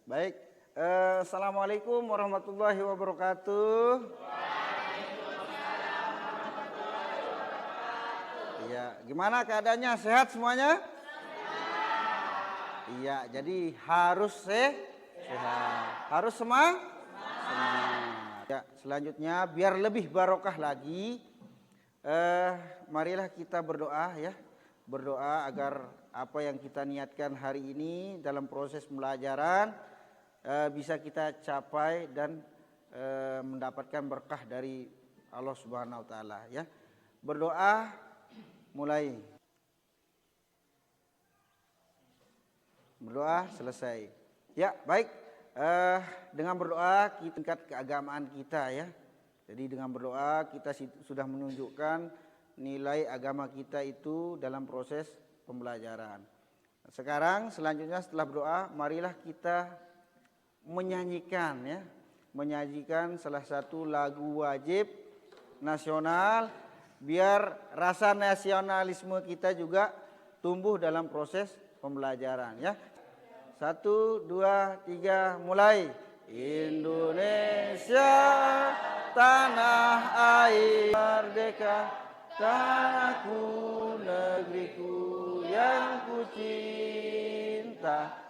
Baik, Assalamualaikum warahmatullahi wabarakatuh. Iya, gimana keadaannya? Sehat semuanya? Iya, jadi harus sehat, harus semangat. Ya, selanjutnya biar lebih barokah lagi, marilah kita berdoa ya, berdoa agar apa yang kita niatkan hari ini dalam proses pembelajaran bisa kita capai dan mendapatkan berkah dari Allah Subhanahu wa taala ya. Berdoa mulai. Berdoa selesai. Ya, baik. Dengan berdoa kita tingkat keagamaan kita ya. Jadi dengan berdoa kita sudah menunjukkan nilai agama kita itu dalam proses pembelajaran. Sekarang selanjutnya setelah berdoa, marilah kita menyanyikan ya, menyajikan salah satu lagu wajib nasional biar rasa nasionalisme kita juga tumbuh dalam proses pembelajaran ya. 1, 2, 3 mulai. Indonesia tanah air merdeka, tanahku negeriku yang ku cinta.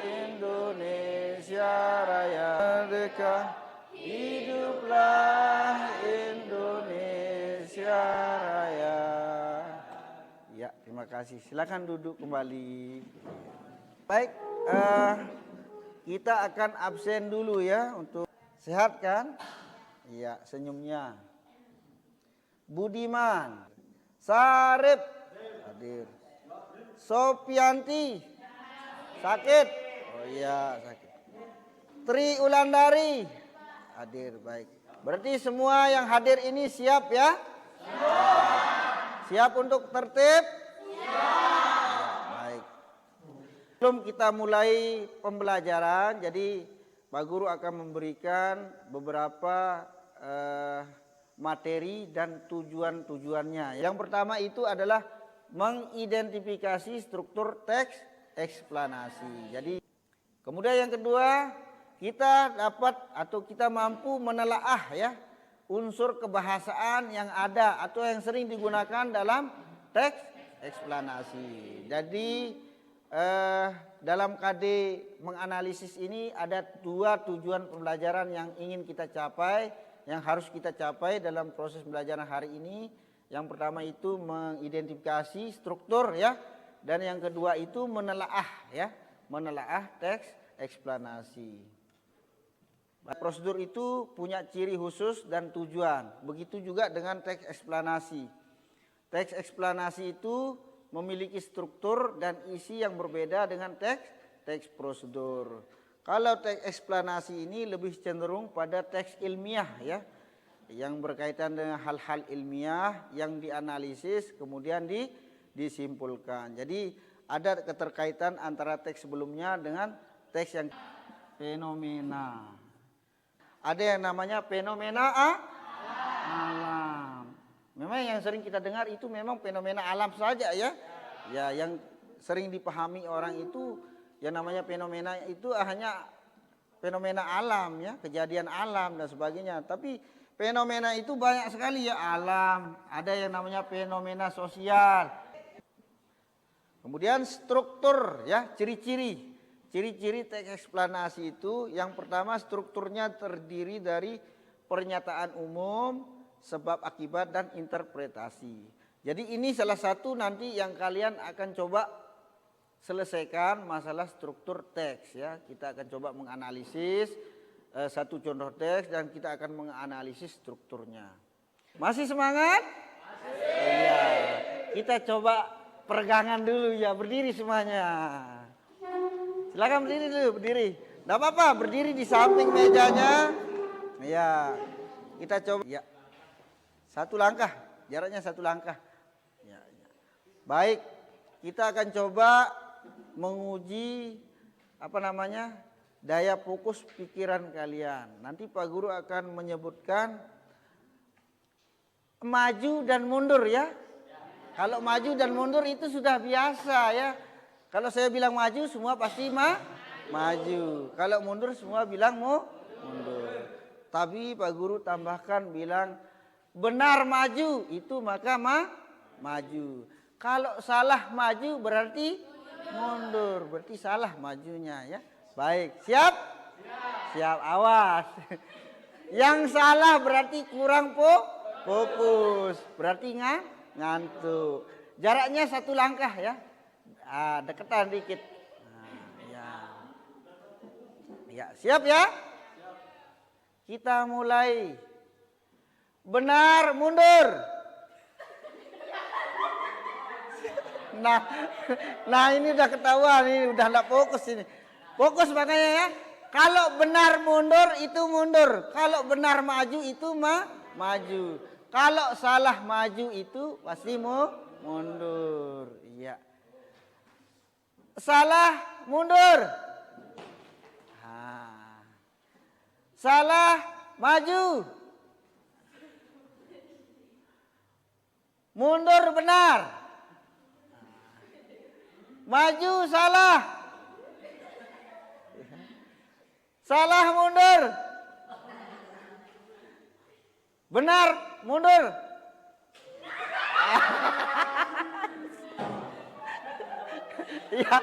Indonesia Raya merdeka, hiduplah Indonesia Raya. Ya, terima kasih. Silakan duduk kembali. Baik, kita akan absen dulu ya untuk sehat kan? Iya, senyumnya. Budiman, Sarip, hadir. Sopianti, sakit. Oh iya, sakit. Tri Ulandari, hadir. Baik. Berarti semua yang hadir ini siap ya? Siap untuk tertib? Baik. Sebelum kita mulai pembelajaran, jadi Pak Guru akan memberikan beberapa materi dan tujuan-tujuannya. Yang pertama itu adalah mengidentifikasi struktur teks eksplanasi. Jadi kemudian yang kedua, kita dapat atau kita mampu menelaah ya unsur kebahasaan yang ada atau yang sering digunakan dalam teks eksplanasi. Jadi dalam KD menganalisis ini ada 2 tujuan pembelajaran yang ingin kita capai, yang harus kita capai dalam proses pembelajaran hari ini. Yang pertama itu mengidentifikasi struktur ya, dan yang kedua itu menelaah ya, menelaah teks eksplanasi. Prosedur itu punya ciri khusus dan tujuan. Begitu juga dengan teks eksplanasi. Teks eksplanasi itu memiliki struktur dan isi yang berbeda dengan teks prosedur. Kalau teks eksplanasi ini lebih cenderung pada teks ilmiah ya, yang berkaitan dengan hal-hal ilmiah yang dianalisis kemudian disimpulkan. Jadi ada keterkaitan antara teks sebelumnya dengan teks yang fenomena. Ada yang namanya fenomena alam. Memang yang sering kita dengar itu memang fenomena alam saja ya. Ya, yang sering dipahami orang itu yang namanya fenomena itu hanya fenomena alam ya, kejadian alam dan sebagainya. Tapi fenomena itu banyak sekali ya, alam, ada yang namanya fenomena sosial. Kemudian struktur ya, ciri-ciri teks eksplanasi itu yang pertama strukturnya terdiri dari pernyataan umum, sebab akibat dan interpretasi. Jadi ini salah satu nanti yang kalian akan coba selesaikan masalah struktur teks ya. Kita akan coba menganalisis satu contoh teks dan kita akan menganalisis strukturnya. Masih semangat? Masih. Iya. Kita coba peregangan dulu ya, berdiri semuanya. Silakan berdiri dulu, berdiri. Tidak apa-apa, berdiri di samping mejanya. Ya, kita coba. Ya, 1 langkah, jaraknya 1 langkah. Ya, ya. Baik, kita akan coba menguji daya fokus pikiran kalian. Nanti Pak Guru akan menyebutkan maju dan mundur ya. Kalau maju dan mundur itu sudah biasa ya. Kalau saya bilang maju semua pasti maju. Kalau mundur semua bilang mundur. Tapi Pak Guru tambahkan bilang benar maju itu maka maju. Kalau salah maju berarti mundur. Berarti salah majunya ya. Baik, siap? Siap, awas. Yang salah berarti kurang fokus. Berarti ngantuk. Jaraknya 1 langkah ya. Deketan dikit. Ya, siap ya? Kita mulai. Benar, mundur. Nah ini udah ketahuan, ini udah enggak fokus ini. Fokus makanya ya. Kalau benar mundur itu mundur. Kalau benar maju itu maju. Kalau salah maju itu pasti mundur. Iya. Salah mundur. Salah maju. Mundur benar. Maju salah. Salah mundur. Benar mundur. Ya,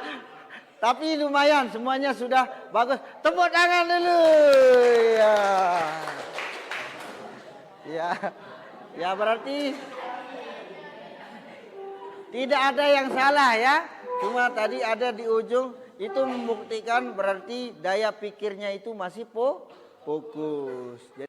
tapi lumayan semuanya sudah bagus. Tepuk tangan dulu. Ya. Ya. Ya berarti tidak ada yang salah ya. Cuma tadi ada di ujung itu membuktikan berarti daya pikirnya itu masih fokus. Jadi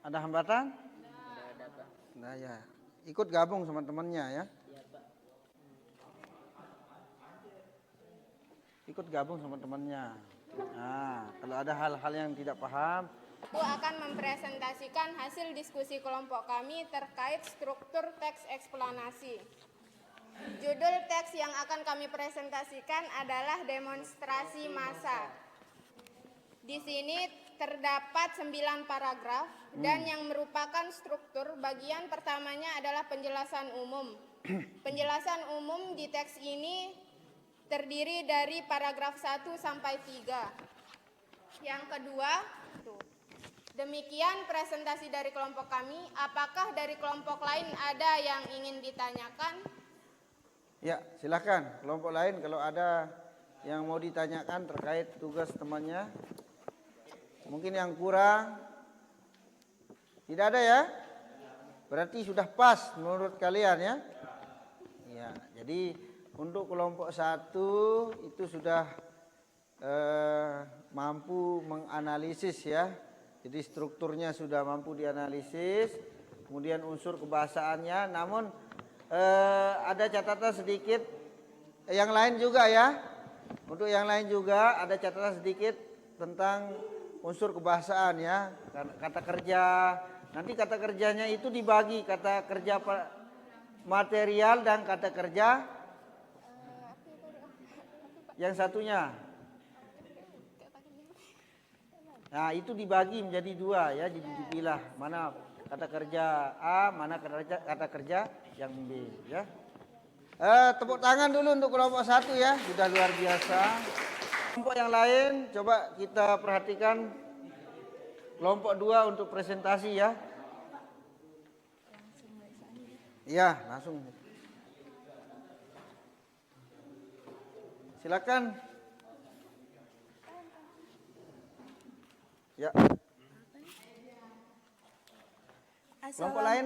ada hambatan? Nah ya, ikut gabung sama temannya ya. Ikut gabung sama temannya. Nah, kalau ada hal-hal yang tidak paham, Aku akan mempresentasikan hasil diskusi kelompok kami terkait struktur teks eksplanasi. Judul teks yang akan kami presentasikan adalah demonstrasi massa. Di sini terdapat 9 paragraf dan yang merupakan struktur bagian pertamanya adalah penjelasan umum. Penjelasan umum di teks ini terdiri dari paragraf 1 sampai 3. Yang kedua, demikian presentasi dari kelompok kami. Apakah dari kelompok lain ada yang ingin ditanyakan? ya silakan. Kelompok lain kalau ada yang mau ditanyakan terkait tugas temannya. Mungkin yang kurang, tidak ada ya? Berarti sudah pas menurut kalian ya? Ya, jadi untuk kelompok 1 itu sudah mampu menganalisis ya. Jadi strukturnya sudah mampu dianalisis. Kemudian unsur kebahasaannya, namun ada catatan sedikit. Yang lain juga ya. Untuk yang lain juga ada catatan sedikit tentang unsur kebahasaan ya, kata kerja. Nanti kata kerjanya itu dibagi, kata kerja material dan kata kerja yang satunya. Nah itu dibagi menjadi 2 ya, jadi dipilah mana kata kerja A, mana kata kerja yang B ya. Tepuk tangan dulu untuk kelompok 1 ya, sudah luar biasa. Kelompok yang lain coba kita perhatikan kelompok 2 untuk presentasi ya. Iya, langsung. Silakan. Ya. Kelompok lain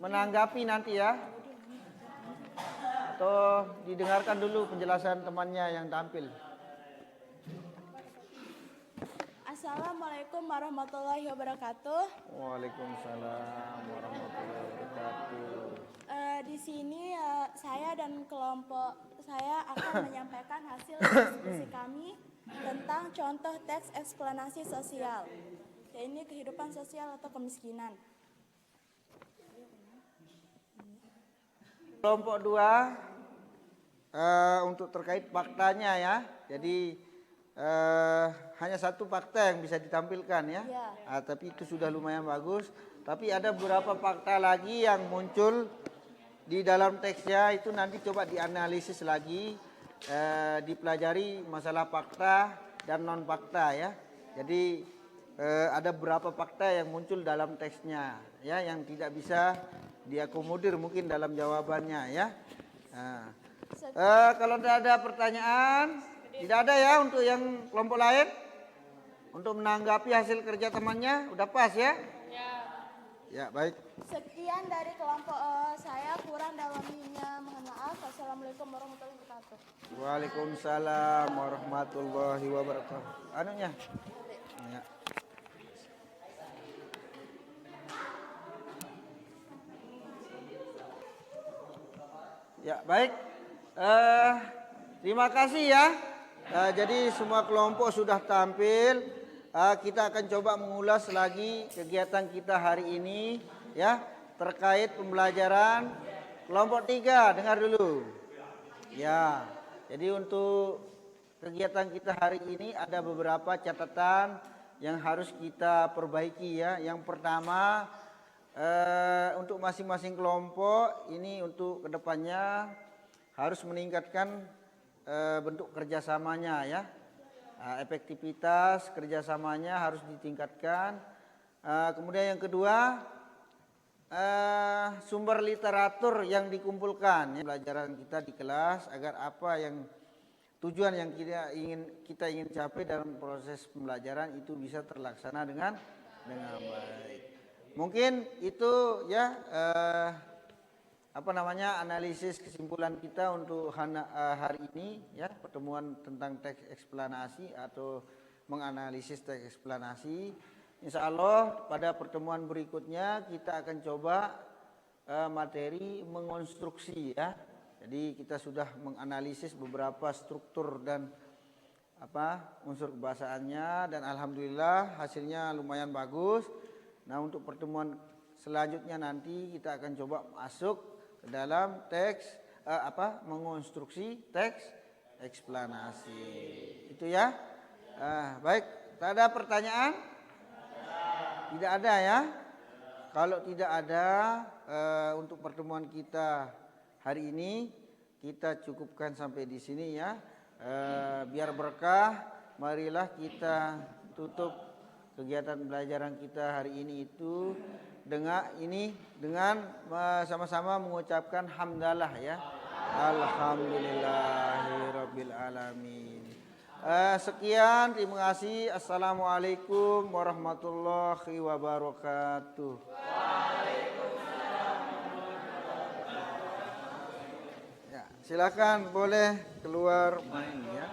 menanggapi nanti ya. Atau didengarkan dulu penjelasan temannya yang tampil. Assalamualaikum warahmatullahi wabarakatuh. Waalaikumsalam warahmatullahi wabarakatuh. Di sini saya dan kelompok saya akan menyampaikan hasil diskusi kami tentang contoh teks eksplanasi sosial. Ya, ini kehidupan sosial atau kemiskinan. Kelompok 2 untuk terkait faktanya ya. Jadi hanya satu fakta yang bisa ditampilkan ya. Tapi itu sudah lumayan bagus. Tapi ada beberapa fakta lagi yang muncul di dalam teksnya, itu nanti coba dianalisis lagi, dipelajari masalah fakta dan non fakta ya. Jadi ada beberapa fakta yang muncul dalam teksnya ya, yang tidak bisa diakomodir mungkin dalam jawabannya ya. Kalau tidak ada pertanyaan, tidak ada ya untuk yang kelompok lain untuk menanggapi hasil kerja temannya, udah pas ya? Ya baik. Sekian dari kelompok saya, kurang dalam lebihnya mohon maaf. Wassalamualaikum warahmatullahi wabarakatuh. Waalaikumsalam warahmatullahi wabarakatuh. Anunya? Ya. Ya baik. Terima kasih ya. Jadi semua kelompok sudah tampil. Kita akan coba mengulas lagi kegiatan kita hari ini ya, terkait pembelajaran kelompok 3. Dengar dulu ya. Jadi untuk kegiatan kita hari ini ada beberapa catatan yang harus kita perbaiki ya. Yang pertama, untuk masing-masing kelompok ini untuk kedepannya harus meningkatkan bentuk kerjasamanya ya. Efektivitas kerjasamanya harus ditingkatkan. Kemudian yang kedua, sumber literatur yang dikumpulkan ya, pelajaran kita di kelas, agar apa yang tujuan yang kita ingin capai dalam proses pembelajaran itu bisa terlaksana dengan baik. Mungkin itu ya analisis kesimpulan kita untuk hari ini ya, pertemuan tentang teks eksplanasi atau menganalisis teks eksplanasi. Insya Allah pada pertemuan berikutnya kita akan coba materi mengonstruksi ya. Jadi kita sudah menganalisis beberapa struktur dan unsur kebahasaannya, dan alhamdulillah hasilnya lumayan bagus. Nah, untuk pertemuan selanjutnya nanti kita akan coba masuk ke dalam teks mengonstruksi teks eksplanasi. Itu ya. Baik, tak ada pertanyaan? Tidak ada ya. Kalau tidak ada, untuk pertemuan kita hari ini kita cukupkan sampai di sini ya. Biar berkah, marilah kita tutup kegiatan pembelajaran kita hari ini itu dengan sama-sama mengucapkan hamdalah ya. Alhamdulillahirabbil alamin. Sekian, terima kasih. Assalamualaikum warahmatullahi wabarakatuh. Ya, silakan boleh keluar main ya.